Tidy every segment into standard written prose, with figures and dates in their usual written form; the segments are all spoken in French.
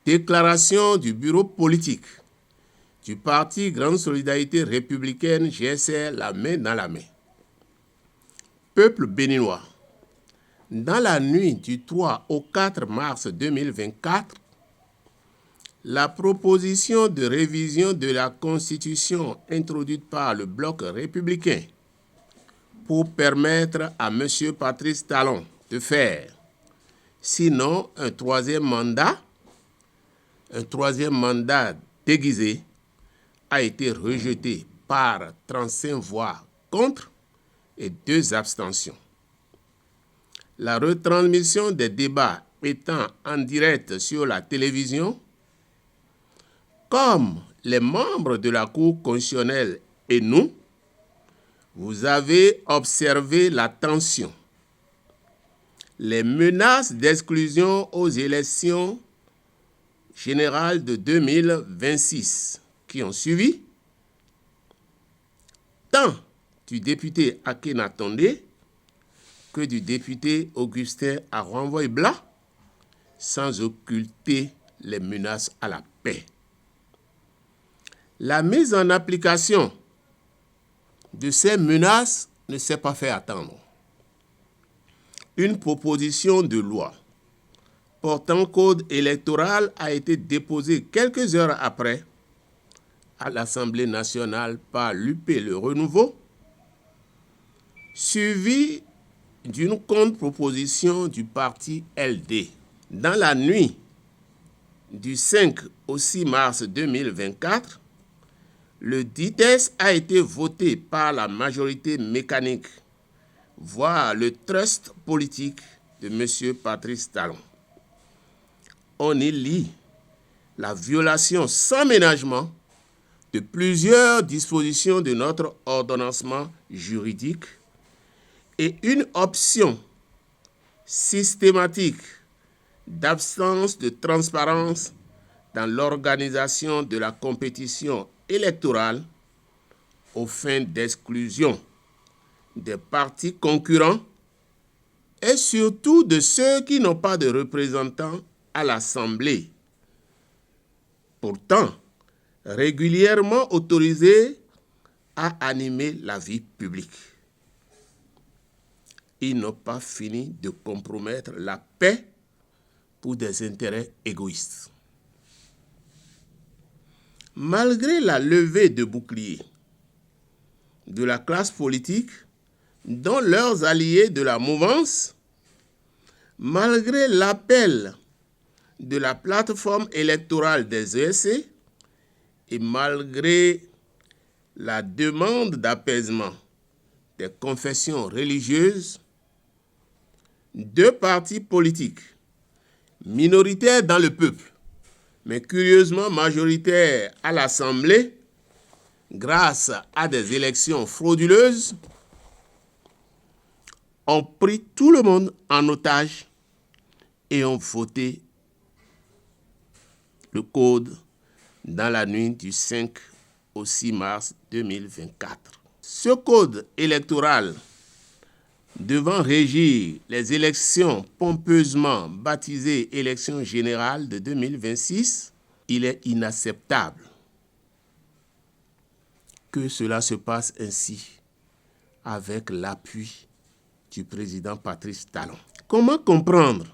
Déclaration du bureau politique du parti Grande Solidarité Républicaine GSR, la main dans la main. Peuple béninois, dans la nuit du 3 au 4 mars 2024, la proposition de révision de la Constitution introduite par le Bloc républicain pour permettre à M. Patrice Talon de faire, sinon un troisième mandat déguisé, a été rejetée par 35 voix contre et 2 abstentions. La retransmission des débats étant en direct sur la télévision, comme les membres de la Cour constitutionnelle et nous, vous avez observé la tension, les menaces d'exclusion aux élections générales de 2026 qui ont suivi, tant du député Akhenatonde que du député Augustin Aranvoy-Blas, sans occulter les menaces à la paix. La mise en application de ces menaces ne s'est pas fait attendre. Une proposition de loi portant code électoral a été déposée quelques heures après à l'Assemblée nationale par l'UP Le Renouveau, suivie d'une contre-proposition du parti LD. Dans la nuit du 5 au 6 mars 2024, le DITES a été voté par la majorité mécanique, voire le trust politique de M. Patrice Talon. On y lit la violation sans ménagement de plusieurs dispositions de notre ordonnancement juridique et une option systématique d'absence de transparence dans l'organisation de la compétition électorale aux fins d'exclusion des partis concurrents et surtout de ceux qui n'ont pas de représentants à l'Assemblée, pourtant régulièrement autorisés à animer la vie publique. Ils n'ont pas fini de compromettre la paix pour des intérêts égoïstes. Malgré la levée de boucliers de la classe politique, dont leurs alliés de la mouvance, malgré l'appel de la plateforme électorale des ESC et malgré la demande d'apaisement des confessions religieuses, 2 partis politiques minoritaires dans le peuple, mais curieusement majoritaires à l'Assemblée, grâce à des élections frauduleuses, ont pris tout le monde en otage et ont voté le code dans la nuit du 5 au 6 mars 2024. Ce code électoral devant régir les élections pompeusement baptisées élections générales de 2026, il est inacceptable que cela se passe ainsi avec l'appui du président Patrice Talon. Comment comprendre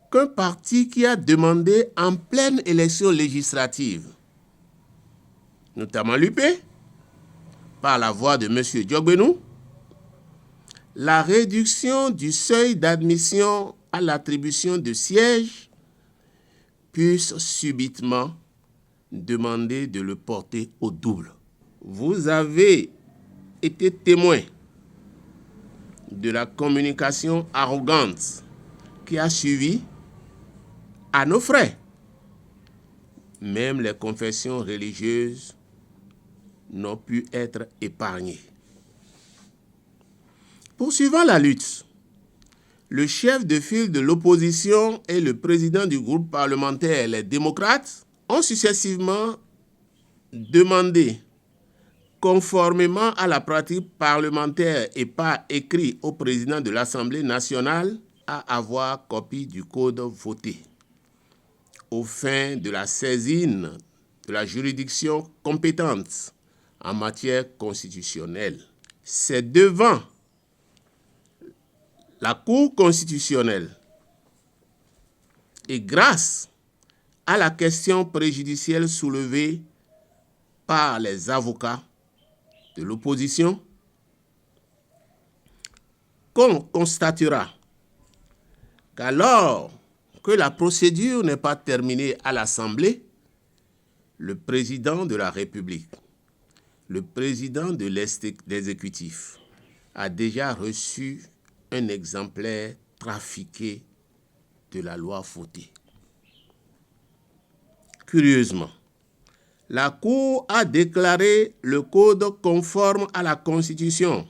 qu'un parti qui a demandé en pleine élection législative, notamment l'UP, par la voix de M. Diogbenou, la réduction du seuil d'admission à l'attribution de sièges puisse subitement demander de le porter au double. Vous avez été témoin de la communication arrogante qui a suivi à nos frais. Même les confessions religieuses n'ont pu être épargnées. Poursuivant la lutte, le chef de file de l'opposition et le président du groupe parlementaire Les Démocrates ont successivement demandé, conformément à la pratique parlementaire et par écrit au président de l'Assemblée nationale, à avoir copie du code voté. aux fins de la saisine de la juridiction compétente en matière constitutionnelle. C'est devant la Cour constitutionnelle et grâce à la question préjudicielle soulevée par les avocats de l'opposition qu'on constatera qu'alors que la procédure n'est pas terminée à l'Assemblée, le président de la République, le président de l'exécutif, a déjà reçu un exemplaire trafiqué de la loi votée. Curieusement, la Cour a déclaré le Code conforme à la Constitution.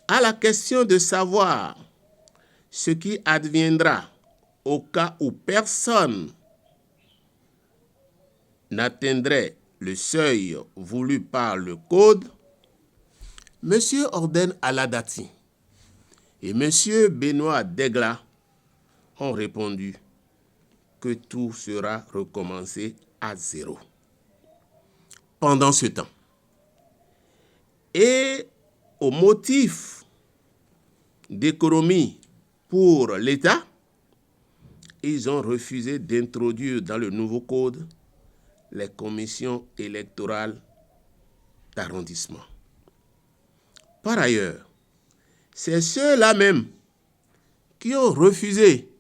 À la question de savoir ce qui adviendra au cas où personne n'atteindrait le seuil voulu par le Code, M. Orden Aladati et M. Benoît Degla ont répondu que tout sera recommencé à zéro. Pendant ce temps, et au motif d'économie pour l'État, ils ont refusé d'introduire dans le nouveau code les commissions électorales d'arrondissement. Par ailleurs, c'est ceux-là même qui ont refusé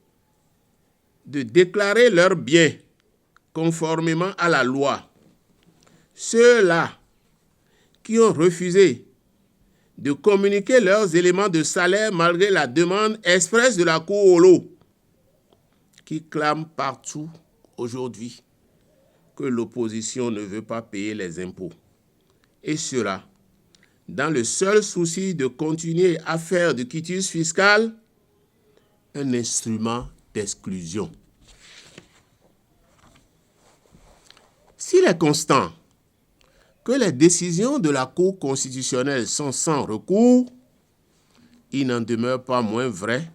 de déclarer leurs biens conformément à la loi. Ceux-là qui ont refusé de communiquer leurs éléments de salaire malgré la demande expresse de la Cour au lot, qui clame partout aujourd'hui que l'opposition ne veut pas payer les impôts. Et cela, dans le seul souci de continuer à faire du quitus fiscal un instrument d'exclusion. S'il est constant que les décisions de la Cour constitutionnelle sont sans recours, il n'en demeure pas moins vrai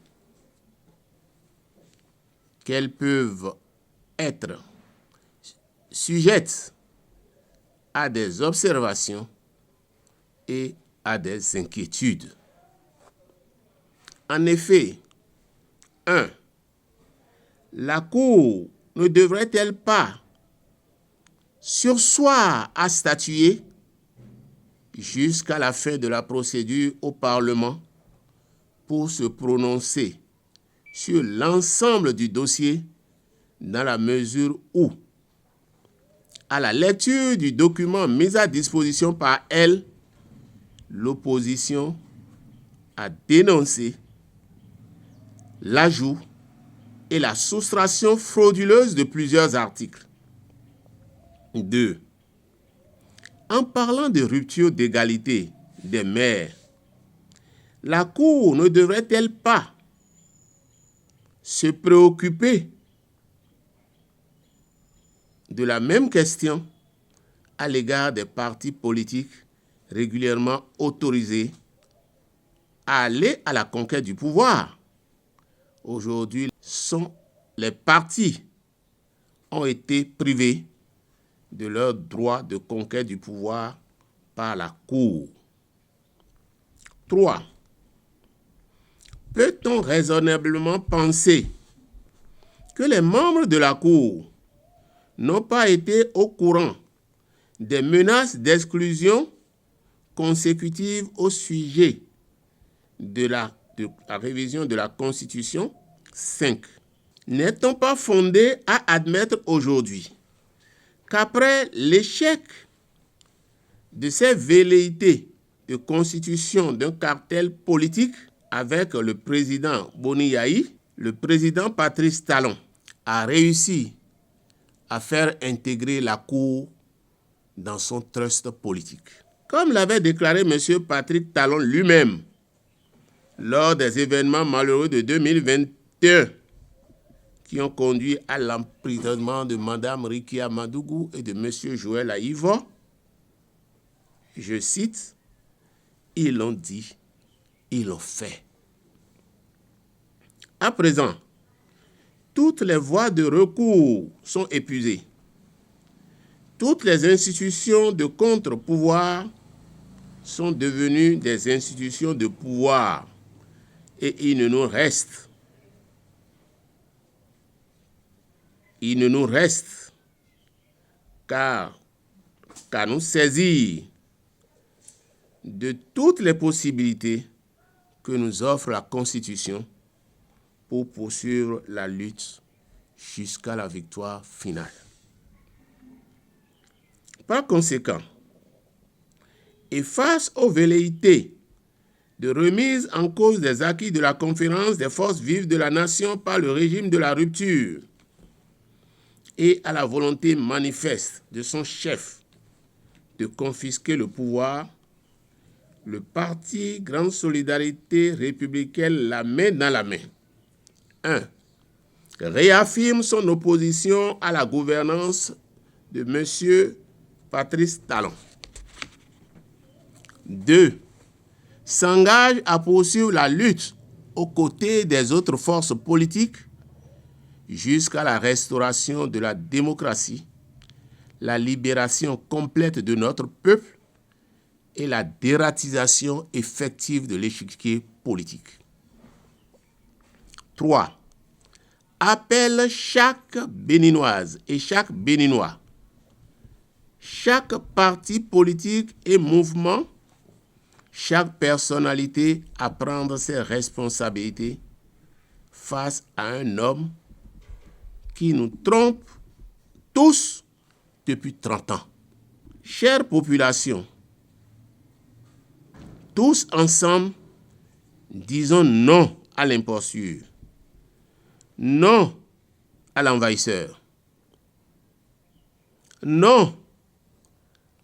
qu'elles peuvent être sujettes à des observations et à des inquiétudes. En effet, 1. La Cour ne devrait-elle pas surseoir à statuer jusqu'à la fin de la procédure au Parlement pour se prononcer sur l'ensemble du dossier dans la mesure où, à la lecture du document mis à disposition par elle, l'opposition a dénoncé l'ajout et la soustraction frauduleuse de plusieurs articles. 2. En parlant de rupture d'égalité des maires, la Cour ne devrait-elle pas se préoccuper de la même question à l'égard des partis politiques régulièrement autorisés à aller à la conquête du pouvoir? Aujourd'hui, les partis ont été privés de leur droit de conquête du pouvoir par la Cour. 3. Peut-on raisonnablement penser que les membres de la Cour n'ont pas été au courant des menaces d'exclusion consécutives au sujet de la révision de la Constitution? 5. N'est-on pas fondé à admettre aujourd'hui qu'après l'échec de ces velléités de constitution d'un cartel politique avec le président Boni Yayi, le président Patrice Talon a réussi à faire intégrer la Cour dans son trust politique? Comme l'avait déclaré M. Patrick Talon lui-même lors des événements malheureux de 2021 qui ont conduit à l'emprisonnement de Mme Rikia Madougou et de M. Joël Aïvo, je cite, « Ils l'ont dit, ils l'ont fait ». À présent, toutes les voies de recours sont épuisées. Toutes les institutions de contre-pouvoir sont devenues des institutions de pouvoir et il ne nous reste qu'à nous saisir de toutes les possibilités que nous offre la Constitution pour poursuivre la lutte jusqu'à la victoire finale. Par conséquent, et face aux velléités de remise en cause des acquis de la conférence des forces vives de la nation par le régime de la rupture et à la volonté manifeste de son chef de confisquer le pouvoir, le parti Grande Solidarité Républicaine, la main dans la main, 1. Réaffirme son opposition à la gouvernance de M. Patrice Talon. 2. S'engage à poursuivre la lutte aux côtés des autres forces politiques jusqu'à la restauration de la démocratie, la libération complète de notre peuple et la dératisation effective de l'échiquier politique. 3. Appelle chaque Béninoise et chaque Béninois, chaque parti politique et mouvement, chaque personnalité à prendre ses responsabilités face à un homme qui nous trompe tous depuis 30 ans. Chère population, tous ensemble, disons non à l'imposture, non à l'envahisseur, non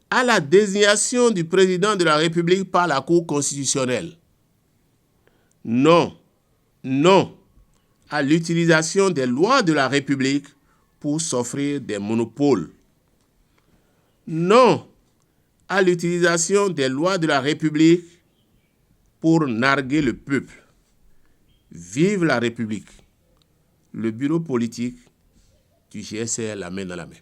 à la désignation du président de la République par la Cour constitutionnelle, non à l'utilisation des lois de la République pour s'offrir des monopoles, non à l'utilisation des lois de la République pour narguer le peuple. Vive la République! Le bureau politique du GSR, la main dans la main.